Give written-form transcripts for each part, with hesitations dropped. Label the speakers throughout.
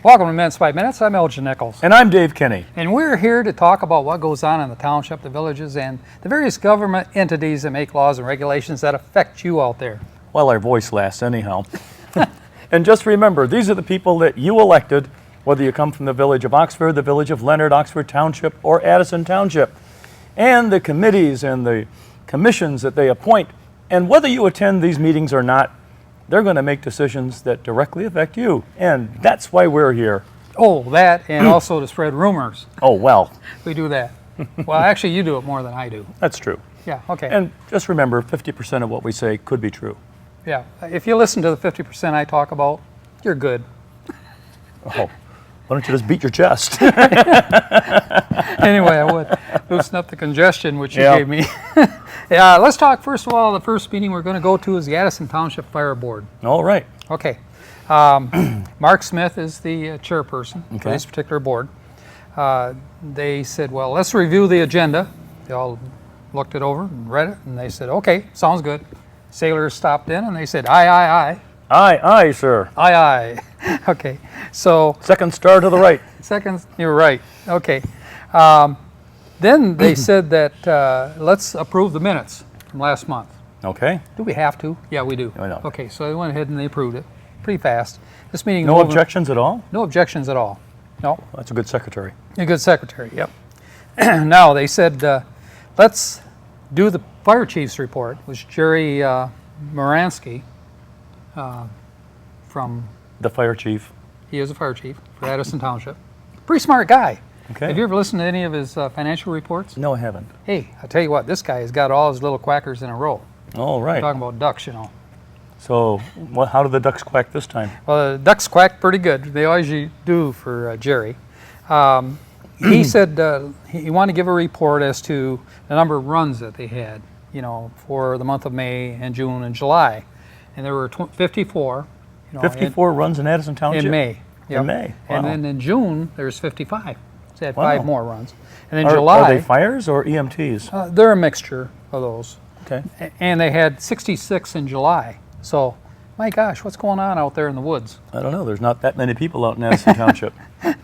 Speaker 1: Welcome to Minutes by Minutes. I'm Elgin Nichols.
Speaker 2: And I'm Dave Kinney.
Speaker 1: And we're here to talk about what goes on in the township, the villages, and the various government entities that make laws and regulations that affect you out there.
Speaker 2: Well, our voice lasts anyhow. And just remember, these are the people that you elected, whether you come from the village of Oxford, the village of Leonard, Oxford Township, or Addison Township. And the committees and the commissions that they appoint. And whether you attend these meetings or not, they're going to make decisions that directly affect you. And that's why we're here.
Speaker 1: Oh, that, and also to spread rumors.
Speaker 2: Oh, well.
Speaker 1: We do that. Well, actually, you do it more than I do.
Speaker 2: That's true.
Speaker 1: Yeah, okay.
Speaker 2: And just remember, 50% of what we say could be true.
Speaker 1: Yeah, if you listen to the 50% I talk about, you're good.
Speaker 2: Oh, why don't you just beat your chest?
Speaker 1: Anyway, I would loosen up the congestion, which you gave me. Yeah, let's talk, first of all, the first meeting we're going to go to is the Addison Township Fire Board.
Speaker 2: All right.
Speaker 1: Okay. Mark Smith is the chairperson for this particular board. They said, well, let's review the agenda. They all looked it over and read it, and they said, okay, sounds good. Sailors stopped in, and they said, aye, aye, aye.
Speaker 2: Aye, aye, sir.
Speaker 1: Aye, aye. Okay, so...
Speaker 2: Second star to the right.
Speaker 1: Second, you're right. Okay. Then they said that let's approve the minutes from last month.
Speaker 2: Okay.
Speaker 1: Do we have to? Yeah, we do.
Speaker 2: I know.
Speaker 1: Okay, so they went ahead and they approved it pretty fast. This meeting...
Speaker 2: No objections at all?
Speaker 1: No objections at all. No.
Speaker 2: That's a good secretary.
Speaker 1: A good secretary, yep. Now, they said, let's do the fire chief's report, which Jerry Moransky from...
Speaker 2: The fire chief.
Speaker 1: He is a fire chief for Addison Township. Pretty smart guy.
Speaker 2: Okay.
Speaker 1: Have you ever listened to any of his financial reports?
Speaker 2: No, I haven't.
Speaker 1: Hey, I tell you what, this guy has got all his little quackers in a row.
Speaker 2: All right.
Speaker 1: Talking about ducks, you know.
Speaker 2: So, how did the ducks quack this time?
Speaker 1: Well, the ducks quacked pretty good. They always do for Jerry. He said he wanted to give a report as to the number of runs that they had, you know, for the month of May and June and July. And there were 54. You know,
Speaker 2: 54 runs in Addison Township?
Speaker 1: In May. Yep.
Speaker 2: In May. Wow.
Speaker 1: And then in June, there's 55. So they had
Speaker 2: Wow.
Speaker 1: 5 more runs. And in July...
Speaker 2: Are they fires or EMTs?
Speaker 1: They're a mixture of those.
Speaker 2: Okay.
Speaker 1: And they had 66 in July. So, my gosh, what's going on out there in the woods?
Speaker 2: I don't know. There's not that many people out in Addison Township.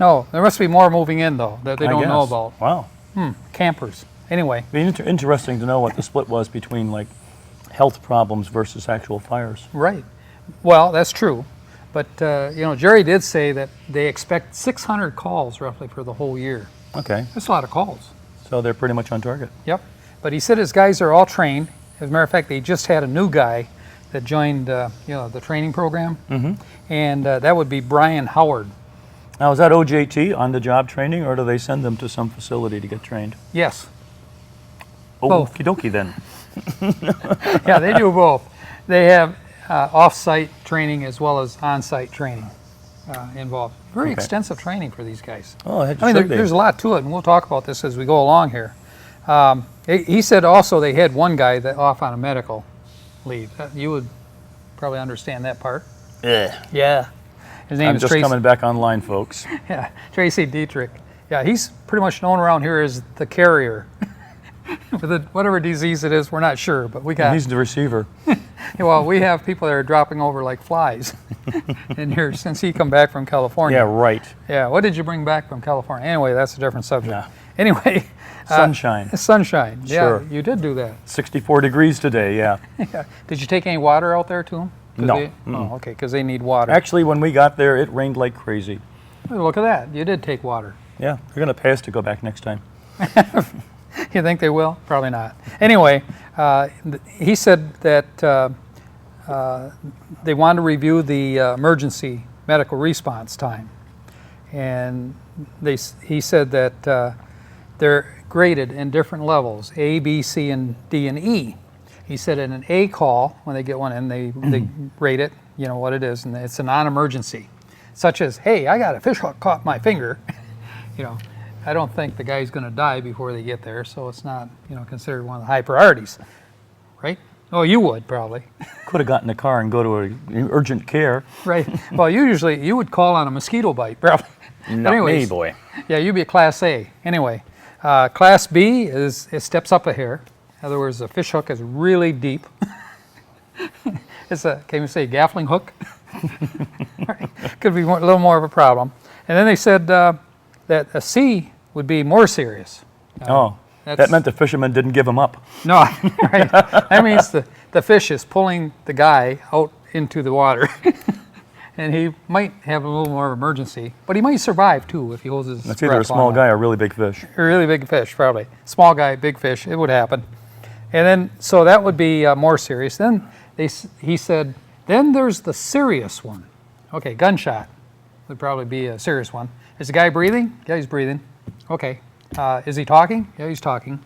Speaker 1: No, there must be more moving in, though, that they don't know about.
Speaker 2: Wow.
Speaker 1: Campers. Anyway.
Speaker 2: It'd be interesting to know what the split was between, like, health problems versus actual fires.
Speaker 1: Right. Well, that's true. But, you know, Jerry did say that they expect 600 calls, roughly, for the whole year.
Speaker 2: Okay.
Speaker 1: That's a lot of calls.
Speaker 2: So they're pretty much on target.
Speaker 1: Yep. But he said his guys are all trained. As a matter of fact, they just had a new guy that joined, you know, the training program. Mm-hmm. And that would be Brian Howard.
Speaker 2: Now, is that OJT, on-the-job training, or do they send them to some facility to get trained?
Speaker 1: Yes.
Speaker 2: Okie dokie, then.
Speaker 1: Yeah, they do both. They have off-site training as well as on-site training involved. Very extensive training for these guys.
Speaker 2: Oh,
Speaker 1: I mean, there's a lot to it, and we'll talk about this as we go along here. He said also they had one guy that off on a medical leave. You would probably understand that part. Yeah. His name
Speaker 2: I'm
Speaker 1: is
Speaker 2: just
Speaker 1: Tracy.
Speaker 2: coming back online, folks.
Speaker 1: Yeah, Tracy Dietrich. Yeah, he's pretty much known around here as the carrier. Whatever disease it is, we're not sure, but we got...
Speaker 2: He's the receiver.
Speaker 1: Well, we have people that are dropping over like flies in here since he come back from California.
Speaker 2: Yeah, right.
Speaker 1: Yeah, what did you bring back from California? Anyway, that's a different subject.
Speaker 2: Yeah.
Speaker 1: Anyway.
Speaker 2: Sunshine.
Speaker 1: Sunshine, yeah,
Speaker 2: Sure.
Speaker 1: you did do that.
Speaker 2: 64 degrees today, yeah.
Speaker 1: Yeah. Did you take any water out there to them?
Speaker 2: No.
Speaker 1: Oh, okay, because they need water.
Speaker 2: Actually, when we got there, it rained like crazy.
Speaker 1: Oh, look at that, you did take water.
Speaker 2: Yeah, they're going to pay us to go back next time.
Speaker 1: You think they will? Probably not. Anyway, he said that they want to review the emergency medical response time. And he said that they're graded in different levels, A, B, C, and D, and E. He said in an A call, when they get one in, they rate it, you know what it is, and it's a non-emergency. Such as, hey, I got a fish hook caught my finger. You know, I don't think the guy's going to die before they get there, so it's not, you know, considered one of the high priorities, right? Oh, you would probably.
Speaker 2: Could have gotten a car and go to urgent care.
Speaker 1: Right. Well, you would call on a mosquito bite, probably.
Speaker 2: Not me, boy.
Speaker 1: Yeah, you'd be a Class A. Anyway, Class B it steps up a hair. In other words, the fish hook is really deep. It's a, can you say gaffling hook? Could be a little more of a problem. And then they said that a sea would be more serious.
Speaker 2: Oh, that meant the fishermen didn't give him up.
Speaker 1: No, right. That means the fish is pulling the guy out into the water. And he might have a little more emergency, but he might survive too if he holds his
Speaker 2: That's either a
Speaker 1: breath
Speaker 2: small
Speaker 1: long
Speaker 2: guy or a really big fish.
Speaker 1: enough. A really big fish, probably. Small guy, big fish, it would happen. And then, so that would be more serious. Then he said, then there's the serious one. Okay, gunshot would probably be a serious one. Is the guy breathing? Yeah, he's breathing. Okay. Is he talking? Yeah, he's talking.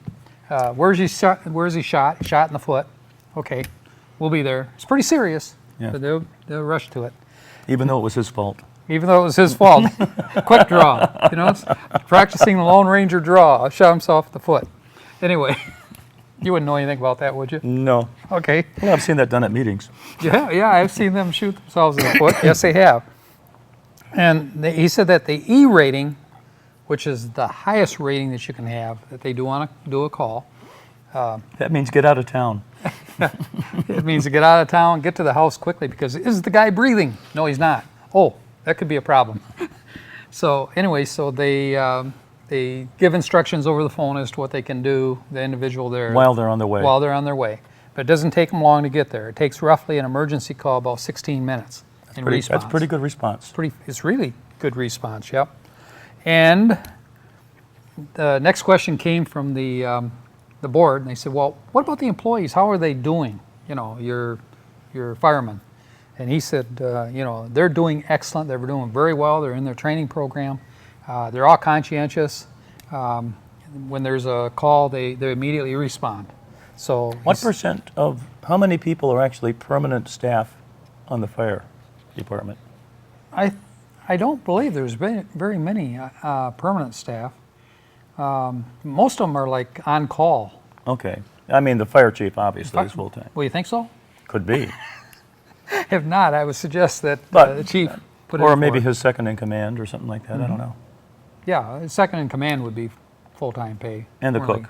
Speaker 1: Where's he shot? Shot in the foot. Okay, we'll be there. It's pretty serious,
Speaker 2: Yeah.
Speaker 1: but they'll rush to it.
Speaker 2: Even though it was his fault.
Speaker 1: Even though it was his fault. Quick draw, you know, it's practicing the Lone Ranger draw. Shot himself in the foot. Anyway, you wouldn't know anything about that, would you?
Speaker 2: No.
Speaker 1: Okay.
Speaker 2: Well, I've seen that done at meetings.
Speaker 1: Yeah, I've seen them shoot themselves in the foot. Yes, they have. And he said that the E rating, which is the highest rating that you can have, that they do want to do a call.
Speaker 2: That means get out of town.
Speaker 1: It means to get out of town, get to the house quickly, because is the guy breathing? No, he's not. Oh, that could be a problem. So anyway, so they give instructions over the phone as to what they can do, the individual there.
Speaker 2: While they're on their way.
Speaker 1: While they're on their way. But it doesn't take them long to get there. It takes roughly an emergency call about 16 minutes in response.
Speaker 2: That's pretty good response.
Speaker 1: It's really good response, yep. And the next question came from the board, and they said, well, what about the employees? How are they doing, you know, your firemen? And he said, you know, they're doing excellent. They're doing very well. They're in their training program. They're all conscientious. When there's a call, they immediately respond. So
Speaker 2: What percent of, how many people are actually permanent staff on the fire department?
Speaker 1: I don't believe there's very many permanent staff. Most of them are like on call.
Speaker 2: Okay. I mean, the fire chief obviously is full-time.
Speaker 1: Well, you think so?
Speaker 2: Could be.
Speaker 1: If not, I would suggest that
Speaker 2: But-
Speaker 1: the chief put it
Speaker 2: Or
Speaker 1: in
Speaker 2: maybe
Speaker 1: for it.
Speaker 2: his second in command or something like that. I don't know.
Speaker 1: Yeah, his second in command would be full-time pay.
Speaker 2: And the
Speaker 1: More
Speaker 2: cook.
Speaker 1: like-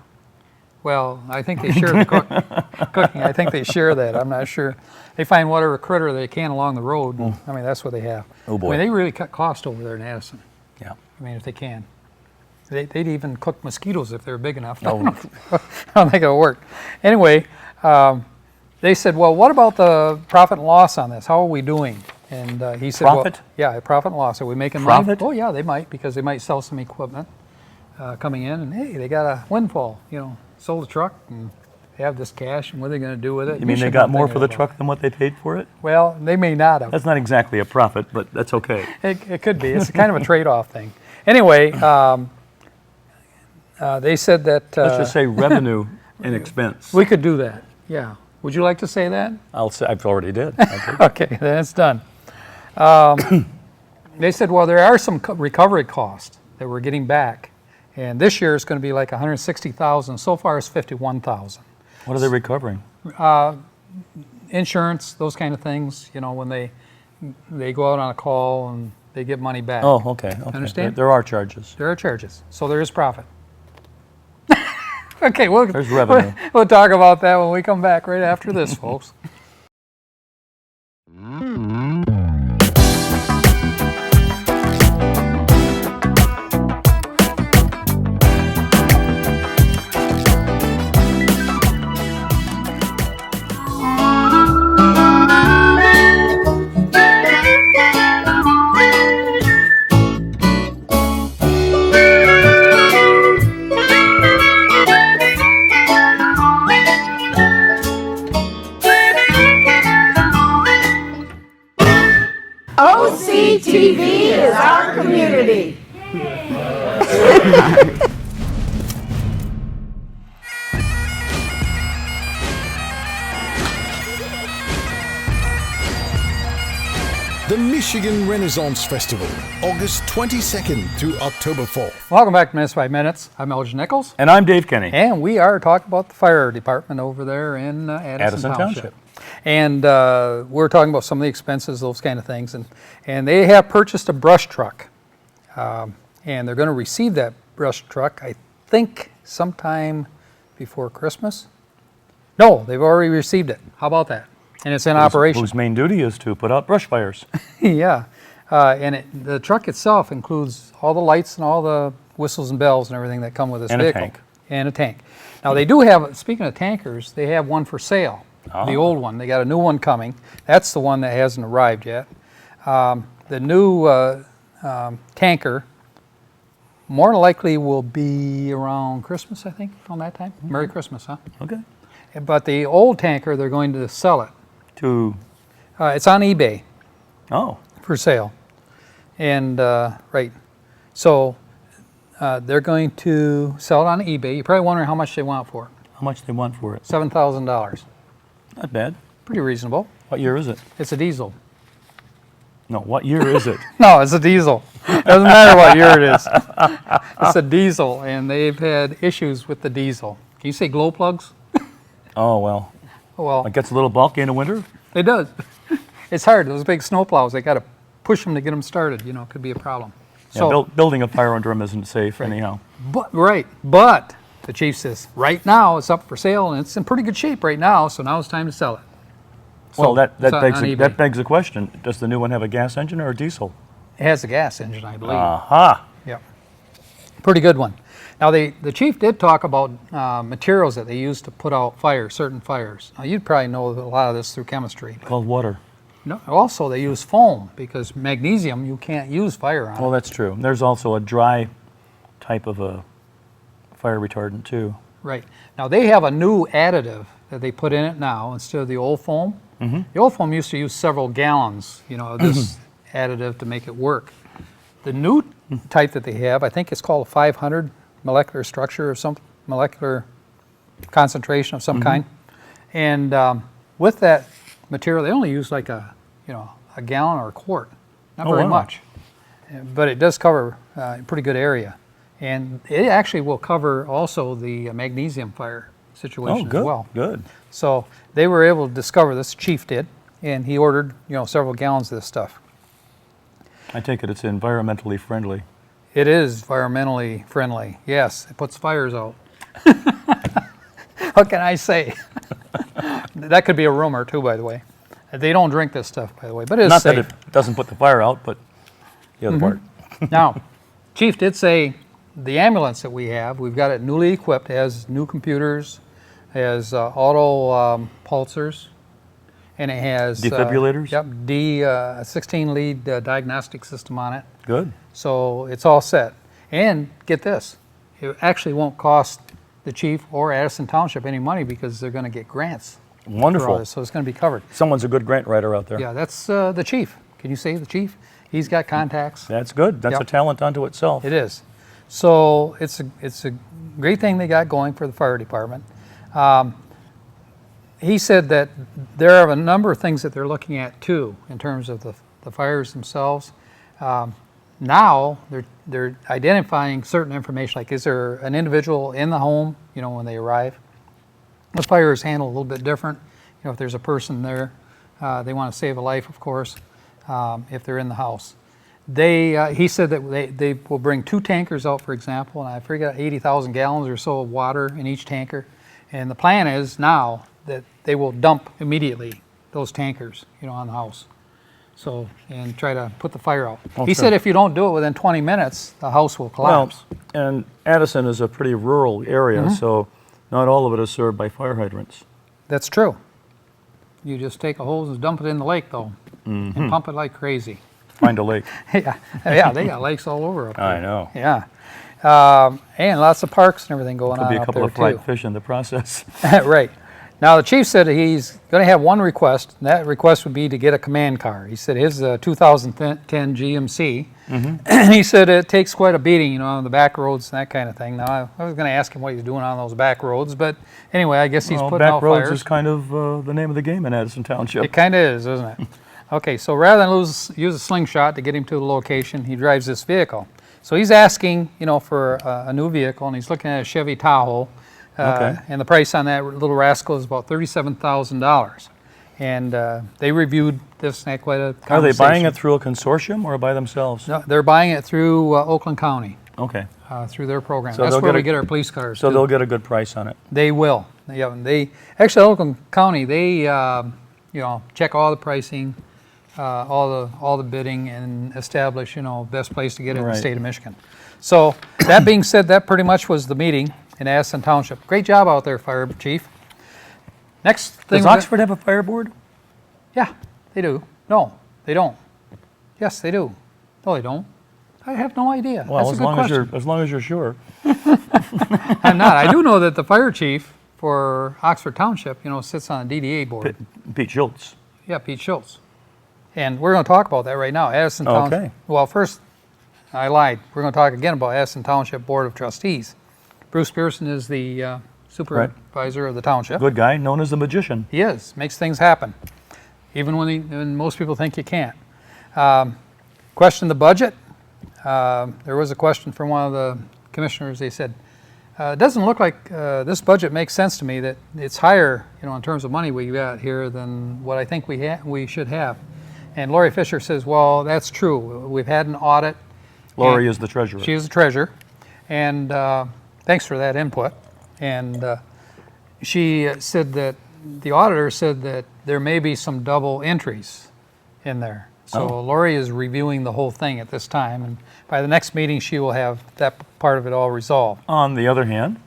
Speaker 1: well, I think they share the cooking. I think they share that. I'm not sure. They find whatever critter they can along the road. And, I mean, that's what they have.
Speaker 2: Oh, boy.
Speaker 1: I mean, they really cut cost over there in Addison.
Speaker 2: Yeah.
Speaker 1: I mean, if they can. They'd even cook mosquitoes if they were big enough.
Speaker 2: Oh.
Speaker 1: I don't think it'll work. Anyway, they said, well, what about the profit and loss on this? How are we doing? And he said,
Speaker 2: Profit?
Speaker 1: well, yeah, profit and loss. Are we making
Speaker 2: Profit?
Speaker 1: money? Oh, yeah, they might, because they might sell some equipment coming in, and hey, they got a windfall, you know, sold a truck and they have this cash, and what are they going to do with it?
Speaker 2: You mean they
Speaker 1: should
Speaker 2: got
Speaker 1: be
Speaker 2: more
Speaker 1: thinking
Speaker 2: for the
Speaker 1: about
Speaker 2: truck than what they paid for it?
Speaker 1: it. Well, they may not have.
Speaker 2: That's not exactly a profit, but that's okay.
Speaker 1: It could be. It's kind of a trade-off thing. Anyway, they said that
Speaker 2: Let's just say revenue and expense.
Speaker 1: we could do that. Yeah. Would you like to say that?
Speaker 2: I'll say, I've already did. Okay.
Speaker 1: Okay, then it's done. They said, well, there are some recovery costs that we're getting back, and this year it's going to be like 160,000. So far, it's 51,000.
Speaker 2: What are they recovering?
Speaker 1: Insurance, those kind of things. You know, when they go out on a call and they get money back.
Speaker 2: Oh, okay. Okay.
Speaker 1: Understand?
Speaker 2: There are charges.
Speaker 1: There are charges, so there is profit. Okay,
Speaker 2: There's revenue.
Speaker 1: We'll talk about that when we come back right after this, folks.
Speaker 3: OCTV is our community.
Speaker 4: The Michigan Renaissance Festival, August 22nd through October 4th.
Speaker 1: Welcome back to Minutes by Minutes. I'm Elgin Nichols,
Speaker 2: And I'm Dave Kenny.
Speaker 1: and we are talking about the fire department over there in Addison
Speaker 2: Township.
Speaker 1: And we're talking about some of the expenses, those kind of things. And they have purchased a brush truck. And they're going to receive that brush truck, I think, sometime before Christmas. No, they've already received it. How about that? And it's in operation.
Speaker 2: Whose main duty is to put out brush fires.
Speaker 1: Yeah. And the truck itself includes all the lights and all the whistles and bells and everything that come with this
Speaker 2: And a
Speaker 1: vehicle.
Speaker 2: tank.
Speaker 1: And a tank. Now they do have, speaking of tankers, they have one for sale. The old one. They got a new one coming. That's the one that hasn't arrived yet. The new tanker more likely will be around Christmas, I think, around that time. Merry Christmas, huh?
Speaker 2: Okay.
Speaker 1: But the old tanker, they're going to sell it.
Speaker 2: To,
Speaker 1: It's on eBay
Speaker 2: oh,
Speaker 1: for sale. And, right, so they're going to sell it on eBay. You're probably wondering how much they want for it.
Speaker 2: how much they want for it?
Speaker 1: $7,000.
Speaker 2: Not bad.
Speaker 1: Pretty reasonable.
Speaker 2: What year is it?
Speaker 1: It's a diesel.
Speaker 2: No, what year is it?
Speaker 1: No, it's a diesel. Doesn't matter what year it is. It's a diesel, and they've had issues with the diesel. Can you say glow plugs?
Speaker 2: Oh, well,
Speaker 1: Well,
Speaker 2: it gets a little bulky in the winter.
Speaker 1: it does. It's hard. Those big snow plows, they got to push them to get them started. You know, it could be a problem.
Speaker 2: Yeah, building a fire under them isn't safe anyhow.
Speaker 1: But the chief says right now it's up for sale and it's in pretty good shape right now. So now it's time to sell it.
Speaker 2: Well,
Speaker 1: So, it's on
Speaker 2: that
Speaker 1: eBay.
Speaker 2: begs the question: does the new one have a gas engine or a diesel?
Speaker 1: It has a gas engine, I believe.
Speaker 2: Aha!
Speaker 1: Yep. Pretty good one. Now, the chief did talk about materials that they use to put out fires, certain fires. Now, you'd probably know a lot of this through chemistry.
Speaker 2: Called water.
Speaker 1: No, also, they use foam because magnesium you can't use fire on.
Speaker 2: Well, that's true. There's also a dry type of a fire retardant too.
Speaker 1: Right. Now, they have a new additive that they put in it now instead of the old foam. The old foam used to use several gallons, of this additive to make it work. The new type that they have, I think it's called 500 molecular structure or some molecular concentration of some kind. And with that material, they only use like a gallon or a quart, not very
Speaker 2: wow.
Speaker 1: much. But it does cover a pretty good area. And it actually will cover also the magnesium fire situation
Speaker 2: good.
Speaker 1: as well.
Speaker 2: Good.
Speaker 1: So they were able to discover this, chief did, and he ordered several gallons of this stuff.
Speaker 2: I take it it's environmentally friendly.
Speaker 1: It is environmentally friendly. Yes, it puts fires out. What can I say? That could be a rumor too, by the way. They don't drink this stuff, by the way, but it's
Speaker 2: Not
Speaker 1: safe.
Speaker 2: that it doesn't put the fire out, but the other part.
Speaker 1: Now, chief did say the ambulance that we have, we've got it newly equipped, it has new computers, has auto pulsers, and it has
Speaker 2: Defibrillators?
Speaker 1: Yep, a 16-lead diagnostic system on it.
Speaker 2: Good.
Speaker 1: So it's all set. And get this, it actually won't cost the chief or Addison Township any money because they're going to get grants for all
Speaker 2: Wonderful.
Speaker 1: this, so it's going to be covered.
Speaker 2: Someone's a good grant writer out there.
Speaker 1: Yeah, that's the chief. Can you say the chief? He's got contacts.
Speaker 2: That's good. That's
Speaker 1: Yep.
Speaker 2: a talent unto itself.
Speaker 1: It is. So it's a great thing they got going for the fire department. He said that there are a number of things that they're looking at too in terms of the fires themselves. Now they're identifying certain information, like is there an individual in the home, when they arrive. The fire is handled a little bit different. If there's a person there, they want to save a life, of course, if they're in the house. He said that they will bring 2 tankers out, for example, and I forget 80,000 gallons or so of water in each tanker. And the plan is now that they will dump immediately those tankers, on the house. So, and try to put the fire out.
Speaker 2: Okay.
Speaker 1: He said if you don't do it within 20 minutes, the house will
Speaker 2: Well,
Speaker 1: collapse.
Speaker 2: and Addison is a pretty rural area, so not all of it is served by fire hydrants.
Speaker 1: That's true. You just take a hose and dump it in the lake, though, and pump it like crazy.
Speaker 2: Find a lake.
Speaker 1: Yeah, they got lakes all over up there.
Speaker 2: I know.
Speaker 1: Yeah. And lots of parks and everything going
Speaker 2: Could
Speaker 1: on
Speaker 2: be a
Speaker 1: up
Speaker 2: couple
Speaker 1: there
Speaker 2: of fried
Speaker 1: too.
Speaker 2: fish in the process.
Speaker 1: Right. Now the chief said he's going to have one request, and that request would be to get a command car. He said his 2010 GMC, and he said it takes quite a beating, on the back roads and that kind of thing. Now I was going to ask him what he's doing on those back roads, but anyway, I guess he's putting
Speaker 2: back
Speaker 1: out
Speaker 2: roads
Speaker 1: fires.
Speaker 2: is kind of the name of the game in Addison Township.
Speaker 1: It kind of is, isn't it? Okay, so rather than use a slingshot to get him to the location, he drives this vehicle. So he's asking, for a new vehicle, and he's looking at a Chevy Tahoe.
Speaker 2: Okay.
Speaker 1: And the price on that little rascal is about $37,000. And they reviewed this and had quite a conversation.
Speaker 2: Are they buying it through a consortium or by themselves?
Speaker 1: No, they're buying it through Oakland County.
Speaker 2: Okay.
Speaker 1: through their program.
Speaker 2: So
Speaker 1: That's
Speaker 2: they'll
Speaker 1: where
Speaker 2: get
Speaker 1: we
Speaker 2: a-
Speaker 1: get our police cars.
Speaker 2: So
Speaker 1: too.
Speaker 2: they'll get a good price on it.
Speaker 1: They will. Yeah, they actually Elgin County. They check all the pricing, all the bidding, and establish best place to get it in the
Speaker 2: Right.
Speaker 1: state of Michigan. So that being said, that pretty much was the meeting in Addison Township. Great job out there, Fire Chief. Next thing.
Speaker 2: Does Oxford have a fire board?
Speaker 1: Yeah, they do. No, they don't. Yes, they do. No, they don't. I have no idea.
Speaker 2: Well,
Speaker 1: That's a good question.
Speaker 2: as long as you're sure.
Speaker 1: I'm not. I do know that the fire chief for Oxford Township, sits on the DDA board.
Speaker 2: Pete Schultz.
Speaker 1: Yeah, Pete Schultz. And we're going to talk about that right now. Addison Township.
Speaker 2: Okay.
Speaker 1: Well, first, I lied. We're going to talk again about Addison Township Board of Trustees. Bruce Pearson is the supervisor of the township.
Speaker 2: Good guy, known as the magician.
Speaker 1: He is. Makes things happen, even when most people think you can't. Question the budget. There was a question from one of the commissioners. They said, it doesn't look like this budget makes sense to me, that it's higher, in terms of money we got here than what I think we should have. And Lori Fisher says, well, that's true. We've had an audit.
Speaker 2: Lori
Speaker 1: and
Speaker 2: is the treasurer.
Speaker 1: She is the treasurer. And thanks for that input. And she said that the auditor said that there may be some double entries in there. So Lori is reviewing the whole thing at this time, and by the next meeting, she will have that part of it all resolved.
Speaker 2: On the other hand,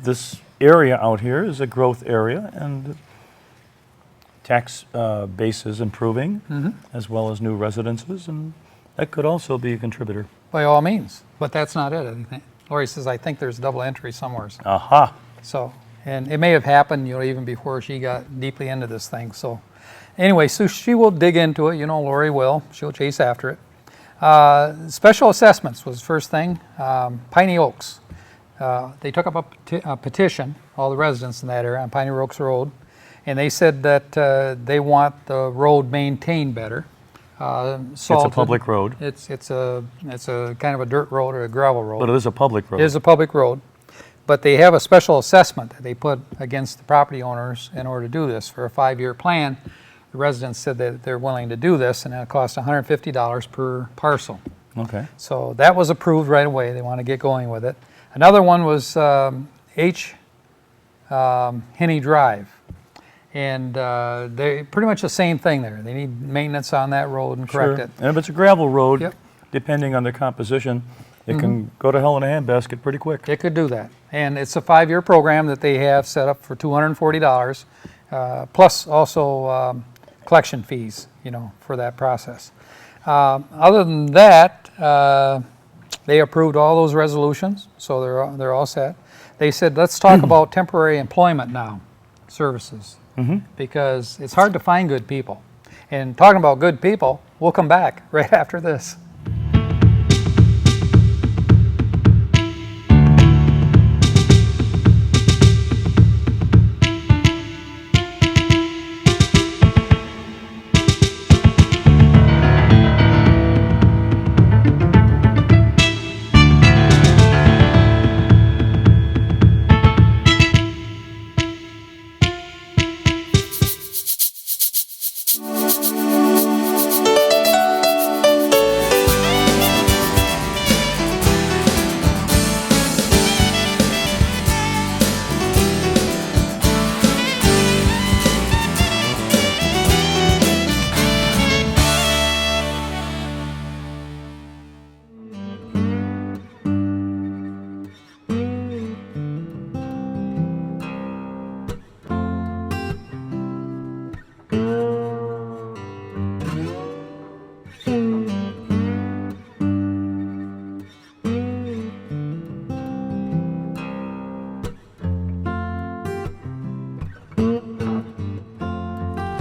Speaker 2: this area out here is a growth area, and tax base is improving, as well as new residences, and that could also be a contributor.
Speaker 1: By all means, but that's not it. I think. Lori says, I think there's double entry somewhere.
Speaker 2: Aha.
Speaker 1: So, and it may have happened, even before she got deeply into this thing. So, anyway, so she will dig into it. Lori will. She'll chase after it. Special assessments was the first thing. Piney Oaks. They took up a petition, all the residents in that area on Piney Oaks Road, and they said that they want the road maintained better. Salted.
Speaker 2: It's a public road.
Speaker 1: It's a kind of a dirt road or a gravel road.
Speaker 2: But it is a public road.
Speaker 1: It is a public road, but they have a special assessment that they put against the property owners in order to do this for a 5-year plan. The residents said that they're willing to do this, and it'll cost $150 per parcel.
Speaker 2: Okay.
Speaker 1: So that was approved right away. They want to get going with it. Another one was Henney Drive. And they pretty much the same thing there. They need maintenance on that road and correct it.
Speaker 2: And if it's a gravel road,
Speaker 1: Yep.
Speaker 2: depending on the composition, it can go to hell in a handbasket pretty quick.
Speaker 1: It could do that. And it's a 5-year program that they have set up for $240, plus also collection fees, for that process. Other than that, they approved all those resolutions, so they're all set. They said, let's talk about temporary employment now, services, because it's hard to find good people. And talking about good people, we'll come back right after this.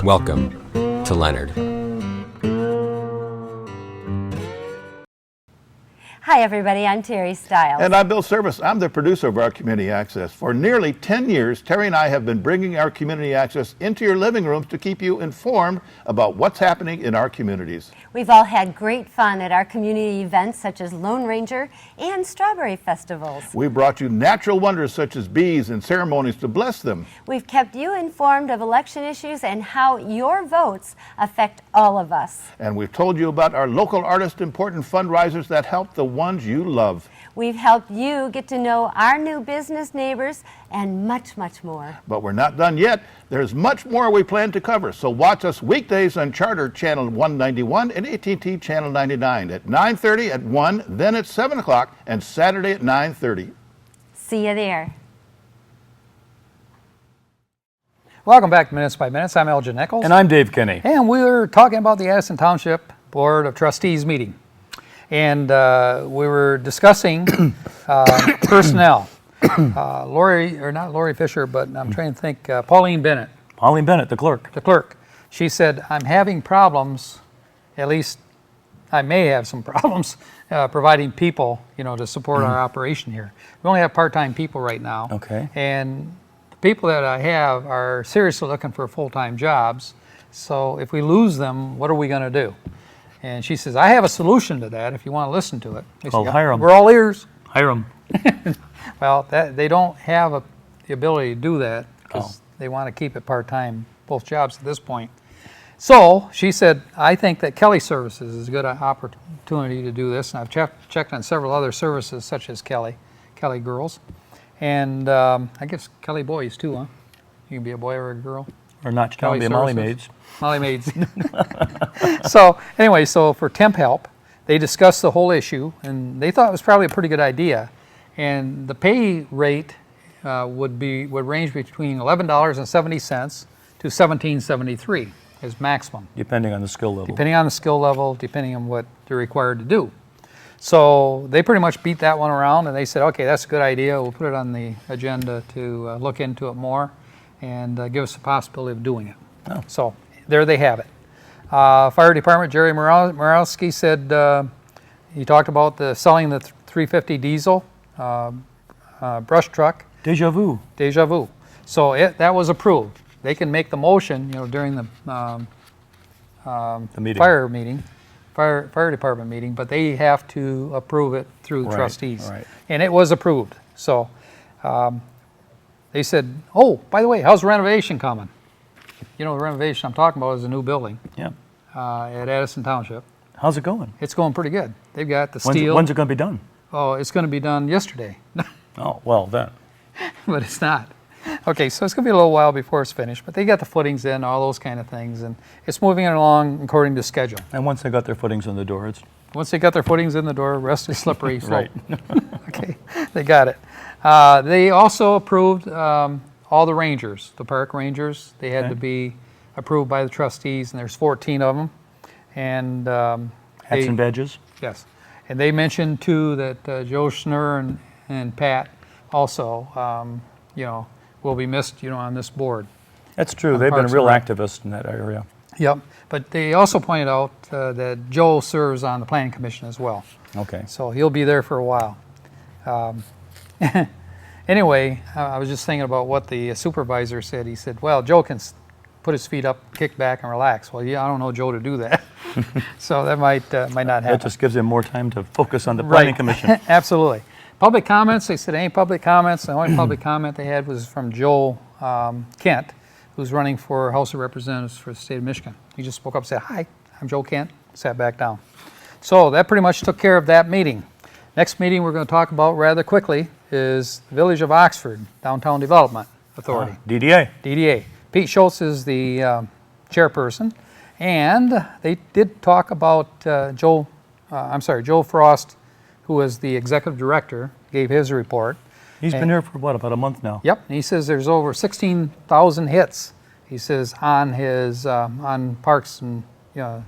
Speaker 5: Welcome to Leonard.
Speaker 6: Hi everybody, I'm Terry Stiles.
Speaker 7: And I'm Bill Service. I'm the producer of our Community Access. For nearly 10 years, Terry and I have been bringing our Community Access into your living rooms to keep you informed about what's happening in our communities.
Speaker 6: We've all had great fun at our community events such as Lone Ranger and Strawberry Festivals.
Speaker 7: We brought you natural wonders such as bees and ceremonies to bless them.
Speaker 6: We've kept you informed of election issues and how your votes affect all of us.
Speaker 7: And we've told you about our local artists' important fundraisers that help the ones ones you love.
Speaker 6: We've helped you get to know our new business neighbors and much, much more.
Speaker 7: But we're not done yet. There's much more we plan to cover, so watch us weekdays on Charter Channel 191 and AT&T Channel 99 at 9:30, at 1, then at 7 o'clock, and Saturday at 9:30.
Speaker 6: See you there.
Speaker 1: Welcome back to Minutes by Minutes. I'm Elgin Nichols.
Speaker 2: And I'm Dave Kinney.
Speaker 1: And we're talking about the Addison Township Board of Trustees meeting. And we were discussing personnel. Not Lori Fisher, but I'm trying to think, Pauline Bennett,
Speaker 2: Pauline Bennett, the clerk.
Speaker 1: the clerk. She said, I'm having problems, at least I may have some problems, providing people, to support our operation here. We only have part-time people right now.
Speaker 2: Okay.
Speaker 1: And the people that I have are seriously looking for full-time jobs. So if we lose them, what are we going to do? And she says, I have a solution to that if you want to listen to it. I
Speaker 2: Called
Speaker 1: said,
Speaker 2: hire 'em.
Speaker 1: We're all ears.
Speaker 2: Hire 'em.
Speaker 1: Well, they don't have the ability to do that because
Speaker 2: Oh.
Speaker 1: they want to keep it part-time, both jobs at this point. So she said, I think that Kelly Services is a good opportunity to do this. And I've checked on several other services such as Kelly Girls. And I guess Kelly Boys too, huh? You can be a boy or a girl.
Speaker 2: Or not,
Speaker 1: Kelly
Speaker 2: be a Molly
Speaker 1: Services.
Speaker 2: Maids.
Speaker 1: Molly Maids. So anyway, so for temp help, they discussed the whole issue, and they thought it was probably a pretty good idea. And the pay rate would range between $11.70 to $17.73 as maximum,
Speaker 2: Depending on the skill level.
Speaker 1: depending on the skill level, depending on what they're required to do. So they pretty much beat that one around, and they said, okay, that's a good idea. We'll put it on the agenda to look into it more and give us the possibility of doing it.
Speaker 2: Oh.
Speaker 1: So there they have it. Fire Department, Jerry Morawski said he talked about selling the 350 diesel brush truck,
Speaker 2: Deja vu.
Speaker 1: Deja Vu. So that was approved. They can make the motion, during the
Speaker 2: The meeting.
Speaker 1: fire department meeting, but they have to approve it through the
Speaker 2: Right,
Speaker 1: trustees.
Speaker 2: right.
Speaker 1: And it was approved. So they said, oh, by the way, how's renovation coming? The renovation I'm talking about is a new building
Speaker 2: Yeah.
Speaker 1: at Addison Township.
Speaker 2: How's it going?
Speaker 1: It's going pretty good. They've got the
Speaker 2: When's
Speaker 1: steel.
Speaker 2: it going to be done?
Speaker 1: Oh, it's going to be done yesterday,
Speaker 2: Oh, well, then.
Speaker 1: but it's not. Okay, so it's going to be a little while before it's finished, but they got the footings in, all those kind of things, and it's moving along according to schedule.
Speaker 2: And once they got their footings on the door, it's
Speaker 1: Once they got their footings in the door, rest is slippery slope.
Speaker 2: right.
Speaker 1: Okay, they got it. They also approved all the rangers, the park rangers. They had
Speaker 2: Okay.
Speaker 1: to be approved by the trustees, and there's 14 of them. And
Speaker 2: Hats and badges.
Speaker 1: yes, and they mentioned too that Joe Schnurr and Pat also, will be missed, on this board.
Speaker 2: That's true. They've been
Speaker 1: Parks and
Speaker 2: real
Speaker 1: Rec.
Speaker 2: activists in that area.
Speaker 1: Yep, but they also pointed out that Joe serves on the planning commission as well.
Speaker 2: Okay.
Speaker 1: So he'll be there for a while. Anyway, I was just thinking about what the supervisor said. He said, well, Joe can put his feet up, kick back, and relax. Well, yeah, I don't know Joe to do that. So that might not happen.
Speaker 2: That just gives him more time to focus on the planning commission.
Speaker 1: Absolutely. Public comments, they said any public comments. The only public comment they had was from Joe Kent, who's running for House of Representatives for the state of Michigan. He just spoke up and said, hi, I'm Joe Kent, sat back down. So that pretty much took care of that meeting. Next meeting we're going to talk about rather quickly is the Village of Oxford Downtown Development Authority,
Speaker 2: DDA.
Speaker 1: DDA. Pete Schultz is the chairperson, and they did talk about Joe Frost, who was the executive director, gave his report.
Speaker 2: He's been here for what, about a month now?
Speaker 1: Yep, and he says there's over 16,000 hits. He says on his on parks and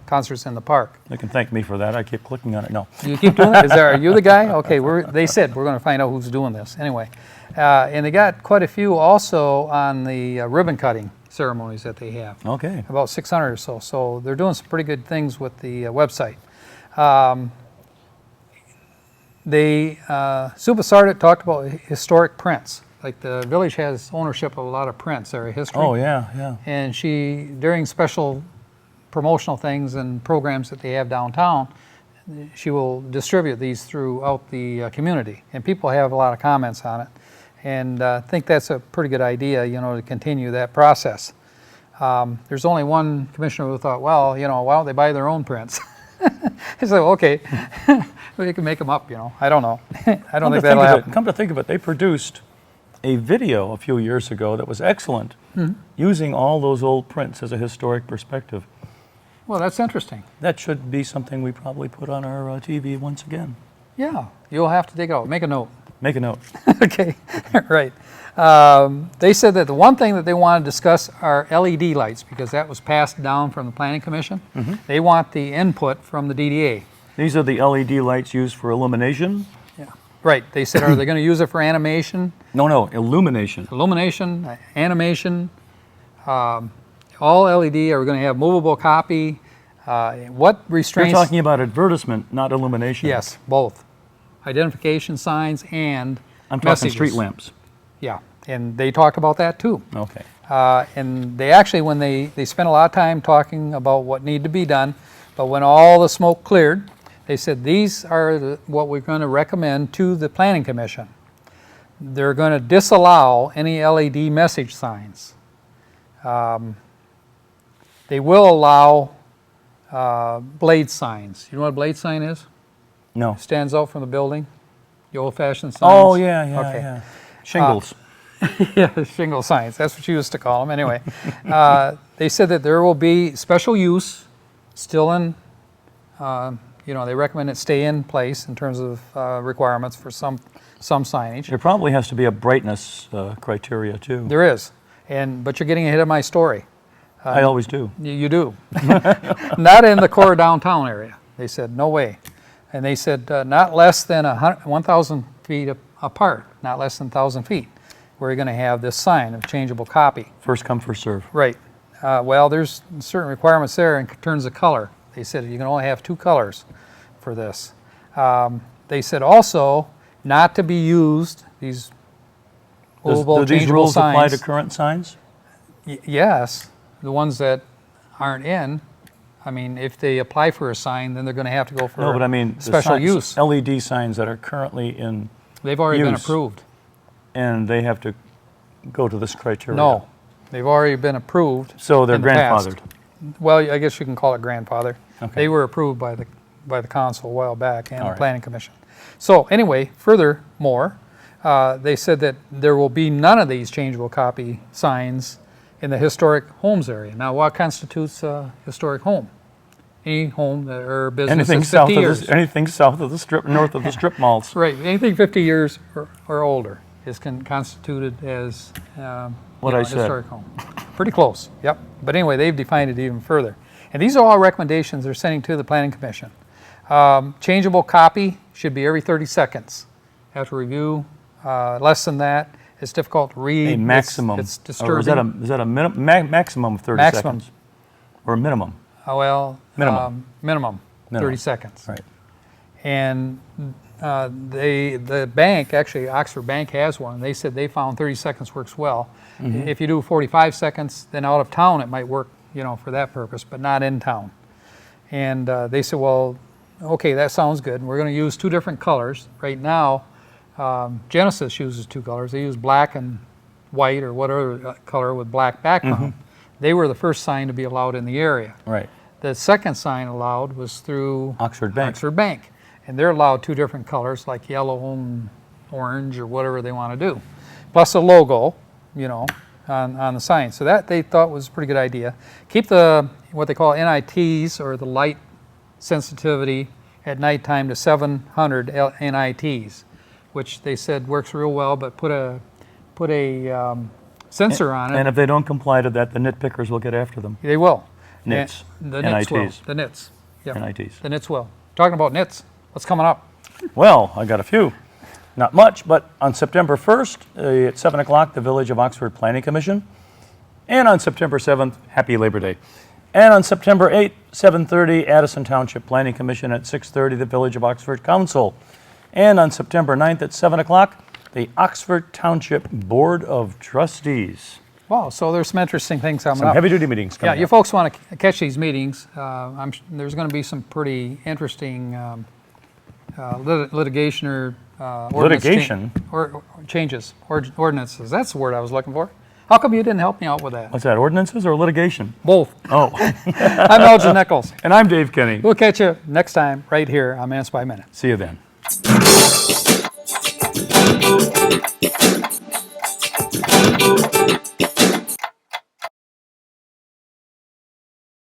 Speaker 1: concerts in the park.
Speaker 2: They can thank me for that. I keep clicking on it. No.
Speaker 1: You keep doing it? Are you the guy? Okay, they said we're going to find out who's doing this. Anyway, and they got quite a few also on the ribbon cutting ceremonies that they have.
Speaker 2: Okay.
Speaker 1: About 600 or so. So they're doing some pretty good things with the website. Supa Sardic talked about historic prints. Like the village has ownership of a lot of prints that are history.
Speaker 2: Oh, yeah, yeah.
Speaker 1: And she, during special promotional things and programs that they have downtown, she will distribute these throughout the community. And people have a lot of comments on it. And I think that's a pretty good idea, to continue that process. There's only one commissioner who thought, well, why don't they buy their own prints? It's like, okay. Well, you can make them up, you know. I don't know. I don't
Speaker 2: Come to
Speaker 1: think that'll happen.
Speaker 2: Come to think of it, they produced a video a few years ago that was excellent, using all those old prints as a historic perspective.
Speaker 1: Well, that's interesting.
Speaker 2: That should be something we probably put on our TV once again.
Speaker 1: Yeah, you'll have to take it out. Make a note.
Speaker 2: Make a note.
Speaker 1: Okay, right. They said that the one thing that they want to discuss are LED lights because that was passed down from the Planning Commission. They want the input from the DDA.
Speaker 2: These are the LED lights used for illumination?
Speaker 1: Yeah. Right. They said, are they going to use it for animation,
Speaker 2: No, illumination.
Speaker 1: illumination, animation, all LED? Are we going to have movable copy? What
Speaker 2: You're
Speaker 1: restraints?
Speaker 2: talking about advertisement, not illumination.
Speaker 1: Yes, both. Identification signs and
Speaker 2: I'm talking
Speaker 1: messages.
Speaker 2: street lamps.
Speaker 1: Yeah, and they talked about that too.
Speaker 2: Okay.
Speaker 1: And they actually, when they spent a lot of time talking about what needed to be done, but when all the smoke cleared, they said these are what we're going to recommend to the Planning Commission. They're going to disallow any LED message signs. They will allow blade signs. You know what a blade sign is?
Speaker 2: No.
Speaker 1: Stands out from the building, the old-fashioned signs.
Speaker 2: Oh, yeah.
Speaker 1: Okay.
Speaker 2: Shingles.
Speaker 1: Yeah, shingle signs. That's what you used to call them. Anyway, they said that there will be special use still in, they recommend it stay in place in terms of requirements for some signage.
Speaker 2: There probably has to be a brightness criteria too.
Speaker 1: There is, but you're getting ahead of my story.
Speaker 2: I always do.
Speaker 1: You do. Not in the core downtown area. They said, no way. And they said not less than 1,000 feet apart, not less than 1,000 feet, where you're going to have this sign of changeable copy.
Speaker 2: First come, first serve.
Speaker 1: Right. Well, there's certain requirements there in terms of color. They said you can only have 2 colors for this. They said also not to be used, these movable
Speaker 2: Do these
Speaker 1: changeable
Speaker 2: rules apply
Speaker 1: signs.
Speaker 2: to current signs?
Speaker 1: Yes, the ones that aren't in. I mean, if they apply for a sign, then they're going to have to go for
Speaker 2: No, but I mean, the
Speaker 1: special use.
Speaker 2: LED signs that are currently in
Speaker 1: They've already been
Speaker 2: use.
Speaker 1: approved.
Speaker 2: and they have to go to this criteria.
Speaker 1: No, they've already been approved.
Speaker 2: So they're
Speaker 1: in the past.
Speaker 2: grandfathered.
Speaker 1: Well, I guess you can call it grandfather.
Speaker 2: Okay.
Speaker 1: They were approved by the council a while back and
Speaker 2: All
Speaker 1: the
Speaker 2: right.
Speaker 1: planning commission. So anyway, furthermore, they said that there will be none of these changeable copy signs in the historic homes area. Now, what constitutes a historic home? Any home that or business
Speaker 2: Anything
Speaker 1: that's
Speaker 2: south
Speaker 1: 50
Speaker 2: of
Speaker 1: years.
Speaker 2: the, anything south of the strip, north of the strip malls.
Speaker 1: Right, anything 50 years or older is constituted as
Speaker 2: What I
Speaker 1: a
Speaker 2: said.
Speaker 1: historic home. Pretty close, yep. But anyway, they've defined it even further. And these are all recommendations they're sending to the Planning Commission. Changeable copy should be every 30 seconds. Have to review. Less than that, it's difficult to read.
Speaker 2: A maximum.
Speaker 1: It's
Speaker 2: Or
Speaker 1: disturbing.
Speaker 2: is that a maximum of 30
Speaker 1: Maximum.
Speaker 2: seconds? Or a minimum?
Speaker 1: Minimum.
Speaker 2: Minimum.
Speaker 1: 30 seconds.
Speaker 2: Right.
Speaker 1: And the bank, actually Oxford Bank has one, they said they found 30 seconds works well.
Speaker 2: Mm-hmm.
Speaker 1: If you do 45 seconds, then out of town it might work, for that purpose, but not in town. And they said, well, okay, that sounds good. We're going to use 2 different colors. Right now, Genesis uses 2 colors. They use black and white or whatever color with black background. They were the first sign to be allowed in the area.
Speaker 2: Right.
Speaker 1: The second sign allowed was through
Speaker 2: Oxford Bank.
Speaker 1: Oxford Bank. And they're allowed 2 different colors, like yellow and orange or whatever they want to do. Plus a logo, on the sign. So that they thought was a pretty good idea. Keep the, what they call NITs, or the light sensitivity at nighttime, to 700 NITs, which they said works real well, but put a sensor on it.
Speaker 2: And if they don't comply to that, the nitpickers will get after them.
Speaker 1: They will.
Speaker 2: Nits.
Speaker 1: And the nits will.
Speaker 2: NITs.
Speaker 1: The nits. Yep.
Speaker 2: NITs.
Speaker 1: The nits will. Talking about nits, what's coming up?
Speaker 2: Well, I got a few. Not much, but on September 1st at 7 o'clock, the Village of Oxford Planning Commission. And on September 7th, Happy Labor Day. And on September 8th, 7:30, Addison Township Planning Commission. At 6:30, the Village of Oxford Council. And on September 9th at 7 o'clock, the Oxford Township Board of Trustees.
Speaker 1: Wow, so there's some interesting things coming
Speaker 2: Some
Speaker 1: up.
Speaker 2: heavy-duty meetings
Speaker 1: Yeah,
Speaker 2: coming
Speaker 1: you
Speaker 2: up.
Speaker 1: folks want to catch these meetings. There's going to be some pretty interesting litigation or ordinance
Speaker 2: Litigation?
Speaker 1: changes, ordinances. That's the word I was looking for. How come you didn't help me out with that?
Speaker 2: What's that, ordinances or litigation?
Speaker 1: Both.
Speaker 2: Oh,
Speaker 1: I'm Elgin Nichols.
Speaker 2: and I'm Dave Kenny.
Speaker 1: We'll catch you next time right here on Minutes by Minute.
Speaker 2: See you then.